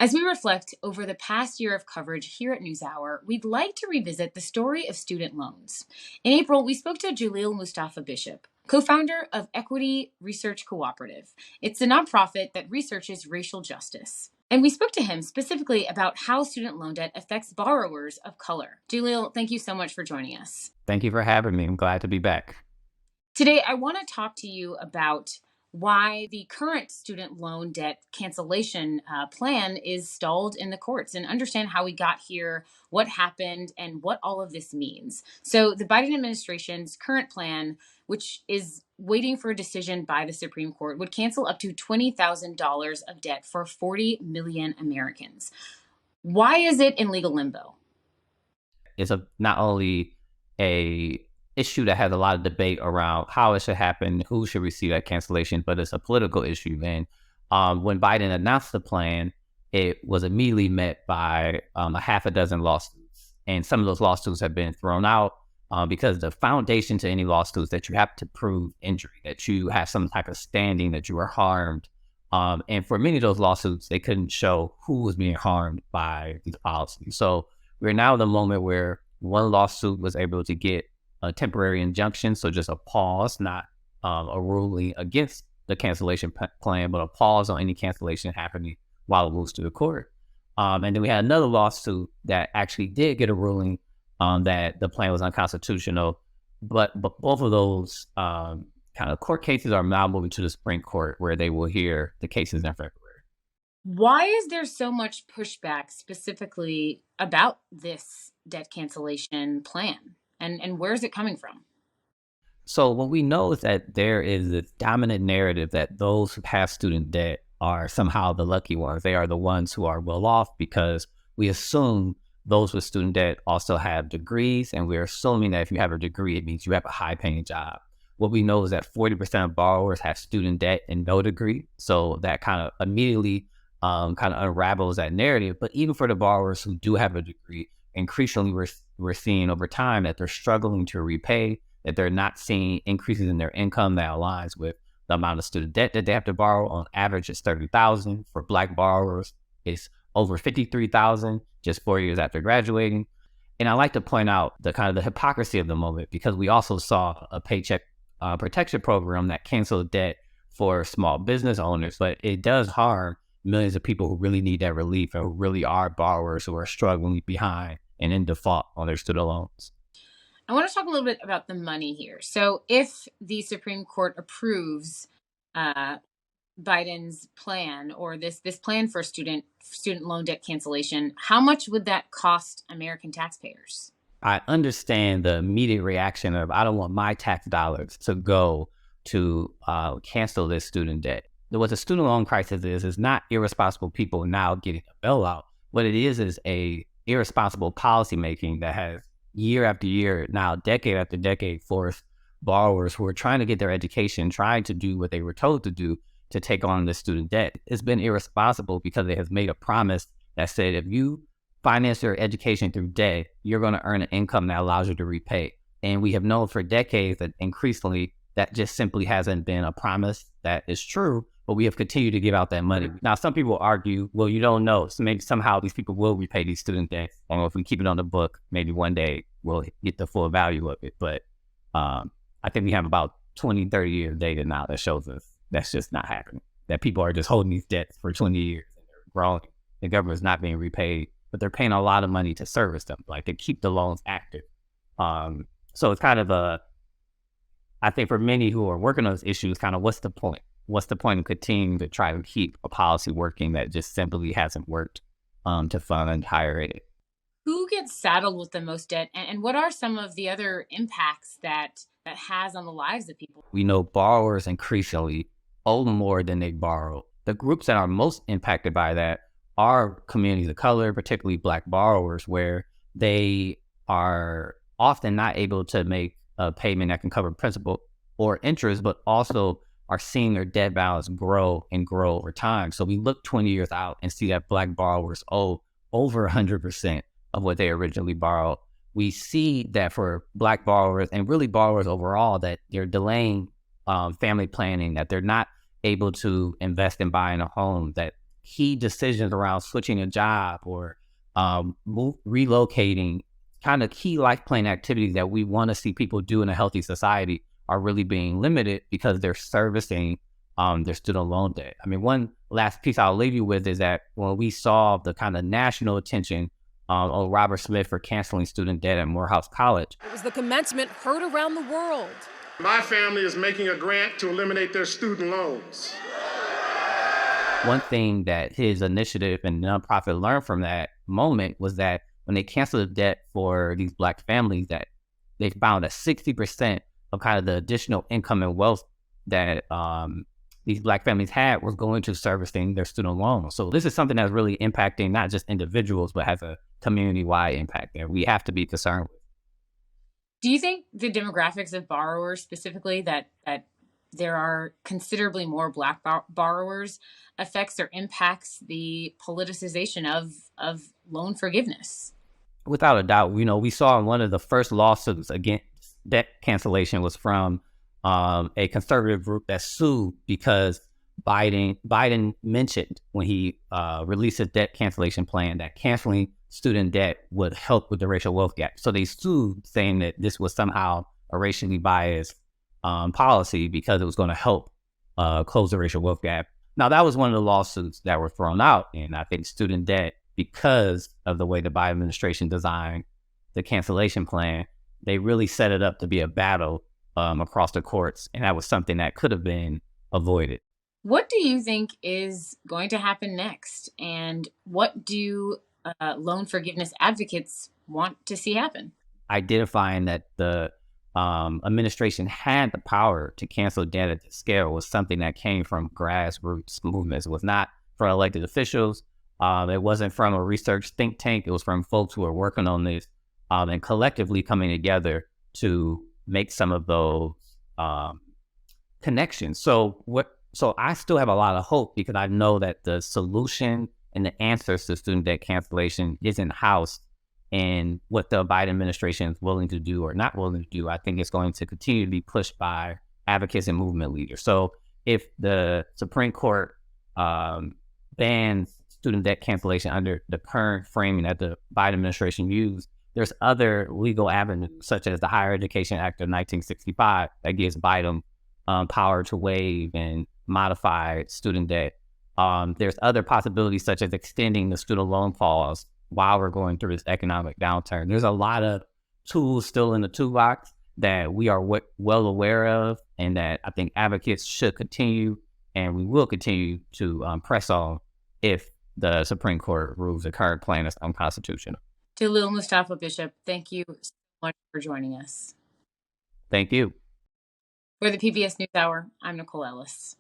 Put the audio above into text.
As we reflect over the past year of coverage here at NewsHour, we'd like to revisit the story of student loans. In April, we spoke to Jalil Mustafa Bishop, co founder of Equity Research Cooperative. It's a nonprofit that researches racial justice. And we spoke to him specifically about how student loan debt affects borrowers of color. Jalil, thank you so much for joining us. Thank you for having me. I'm glad to be back. Today, I want to talk to you about why the current student loan debt cancellation plan is stalled in the courts and understand how we got here, what happened, and what all of this means. So, the Biden administration's current plan, which is waiting for a decision by the Supreme Court, would cancel up to $20,000 of debt for 40 million Americans. Why is it in legal limbo? It's not only a issue that has a lot of debate around how it should happen, who should receive that cancellation, but it's a political issue. And when Biden announced the plan, it was immediately met by a half a dozen lawsuits. And some of those lawsuits have been thrown out because the foundation to any lawsuits that you have to prove injury, that you have some type of standing, that you were harmed. And for many of those lawsuits, they couldn't show who was being harmed by these policies. So we're now in the moment where one lawsuit was able to get a temporary injunction, so just a pause, not a ruling against the cancellation plan, but a pause on any cancellation happening while it moves to the court. And then we had another lawsuit that actually did get a ruling that the plan was unconstitutional, but both of those kind of court cases are now moving to the Supreme Court, where they will hear the cases in February. Why is there so much pushback specifically about this debt cancellation plan? And where is it coming from? So what we know is that there is this dominant narrative that those who have student debt are somehow the lucky ones. They are the ones who are well off because we assume those with student debt also have degrees, and we're assuming that if you have a degree, it means you have a high-paying job. What we know is that 40% of borrowers have student debt and no degree, so that kind of immediately kind of unravels that narrative. But even for the borrowers who do have a degree, increasingly we're seeing over time that they're struggling to repay, that they're not seeing increases in their income that aligns with the amount of student debt that they have to borrow. On average, it's $30,000. For Black borrowers, it's over $53,000 just 4 years after graduating. And I like to point out the kind of the hypocrisy of the moment, because we also saw a paycheck protection program that canceled debt for small business owners, but it does harm millions of people who really need that relief and who really are borrowers who are struggling behind and in default on their student loans. I want to talk a little bit about the money here. So, if the Supreme Court approves Biden's plan, or this plan for student loan debt cancellation, how much would that cost American taxpayers? I understand the immediate reaction of, I don't want my tax dollars to go to cancel this student debt. What the student loan crisis is not irresponsible people now getting a bailout. What it is a irresponsible policymaking that has year after year, now decade after decade, forced borrowers who are trying to get their education, trying to do what they were told to do, to take on the student debt. It's been irresponsible because it has made a promise that said, if you finance your education through debt, you're going to earn an income that allows you to repay. And we have known for decades that increasingly that just simply hasn't been a promise that is true, but we have continued to give out that money. Now, some people argue, well, you don't know. So maybe somehow these people will repay these student debts. Or if we keep it on the book, maybe one day we'll get the full value of it. But I think we have about 20, 30 years data now that shows us that's just not happening. That people are just holding these debts for 20 years and they're growing. The government's not being repaid, but they're paying a lot of money to service them, like to keep the loans active. So it's kind of I think for many who are working on those issues, kind of what's the point? What's the point of continuing to try to keep a policy working that just simply hasn't worked to fund higher ed? Who gets saddled with the most debt, and what are some of the other impacts that has on the lives of people? We know borrowers increasingly owe more than they borrow. The groups that are most impacted by that are communities of color, particularly Black borrowers, where they are often not able to make a payment that can cover principal or interest, but also are seeing their debt balance grow and grow over time. So we look 20 years out and see that Black borrowers owe over 100% of what they originally borrowed. We see that for Black borrowers and really borrowers overall, that they're delaying family planning, that they're not able to invest in buying a home, that key decisions around switching a job or relocating, kind of key life plan activities that we want to see people do in a healthy society are really being limited because they're servicing their student loan debt. I mean, one last piece I'll leave you with is that when we saw the kind of national attention on Robert Smith for canceling student debt at Morehouse College. It was the commencement heard around the world. My family is making a grant to eliminate their student loans. One thing that his initiative and nonprofit learned from that moment was that when they canceled the debt for these Black families, that they found that 60% of kind of the additional income and wealth that these Black families had was going to servicing their student loans. So this is something that's really impacting not just individuals, but has a community-wide impact that we have to be concerned with. Do you think the demographics of borrowers specifically, that there are considerably more Black borrowers, affects or impacts the politicization of loan forgiveness? Without a doubt, we saw in one of the first lawsuits against debt cancellation was from a conservative group that sued because Biden mentioned when he released his debt cancellation plan that canceling student debt would help with the racial wealth gap. So they sued, saying that this was somehow a racially biased policy because it was going to help close the racial wealth gap. Now, that was one of the lawsuits that were thrown out, and I think student debt, because of the way the Biden administration designed the cancellation plan, they really set it up to be a battle across the courts, and that was something that could have been avoided. What do you think is going to happen next, and what do loan forgiveness advocates want to see happen? Identifying that the administration had the power to cancel debt at this scale was something that came from grassroots movements. It was not from elected officials. It wasn't from a research think tank. It was from folks who were working on this and collectively coming together to make some of those connections. So I still have a lot of hope because I know that the solution and the answers to student debt cancellation isn't housed in what the Biden administration is willing to do or not willing to do. I think it's going to continue to be pushed by advocates and movement leaders. So if the Supreme Court bans student debt cancellation under the current framing that the Biden administration used, there's other legal avenues, such as the Higher Education Act of 1965, that gives Biden power to waive and modify student debt. There's other possibilities, such as extending the student loan pause while we're going through this economic downturn. There's a lot of tools still in the toolbox that we are well aware of, and that I think advocates should continue, and we will continue to press on if the Supreme Court rules the current plan is unconstitutional. Dalil Mustafa Bishop, thank you so much for joining us. Thank you. For the PBS NewsHour, I'm Nicole Ellis.